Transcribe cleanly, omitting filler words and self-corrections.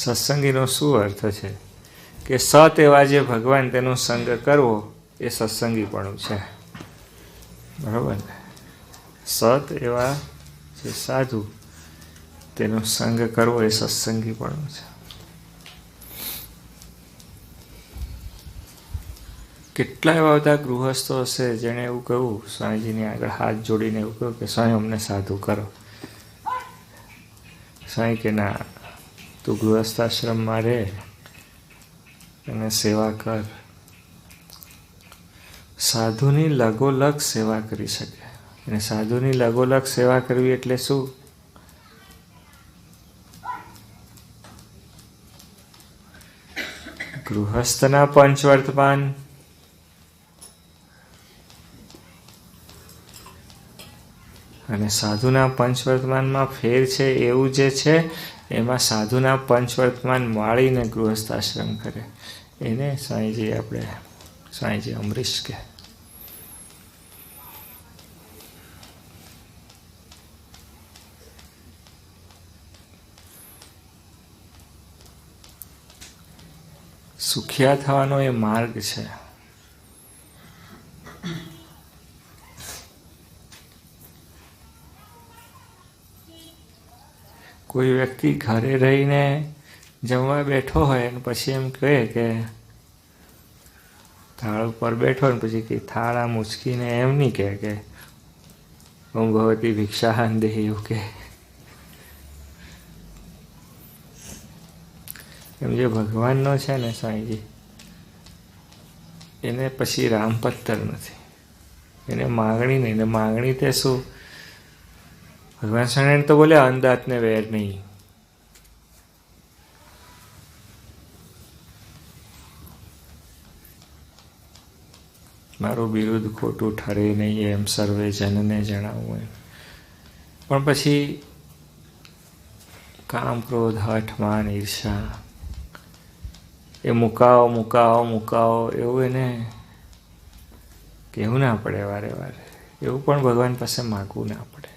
સત્સંગીનો શું અર્થ છે કે સત એવા જે ભગવાન તેનો સંગ કરવો એ સત્સંગીપણું છે, બરાબર ને? સત એવા જે સાધુ તેનો સંગ કરવો એ સત્સંગીપણું છે. કેટલા એવા બધા ગૃહસ્થો હશે જેણે એવું કહ્યું, સ્વામીજીની આગળ હાથ જોડીને એવું કહ્યું કે સ્વામી અમને સાધુ કરો. સ્વામી કે ના, તું ગૃહસ્થાશ્રમમાં રહે અને સેવા કર. સાધુની લગોલગ સેવા કરી શકે. અને સાધુની લગોલગ સેવા કરવી એટલે શું? ગૃહસ્થના પંચવર્તમાન અને સાધુના પંચવર્તમાનમાં ફેર છે એવું જે છે, એમાં સાધુના પંચવર્તમાન વાળીને ગૃહસ્થાશ્રમ કરે એને સ્વામીજી અમરીશ કે. સુખિયા થવાનો એ માર્ગ છે. કોઈ વ્યક્તિ ઘરે રહીને જમવા બેઠો હોય અને પછી એમ કહે કે થાળ ઉપર બેઠો ને પછી કે થાળ આમ ઉચકીને એમ નહીં કહે કે ઓમ ભગવતી ભિક્ષાહાન દેહી, એવું કહે. એમ જે ભગવાનનો છે ને સ્વામીજી, એને પછી રામપત્તર નથી, એને માગણી નહીં. એને માગણી તે શું? ભગવાન સ્વામિનારાયણ તો બોલે અંધાતને વેર નહીં. મારું બિરુદ ખોટું ઠરે નહીં એમ સર્વે જનને જણાવવું એમ. પણ પછી કામ, ક્રોધ, હઠ, માન, ઈર્ષા એ મુકાવો એવું એને કહેવું ના પડે વારે વારે. એવું પણ ભગવાન પાસે માગવું ના પડે.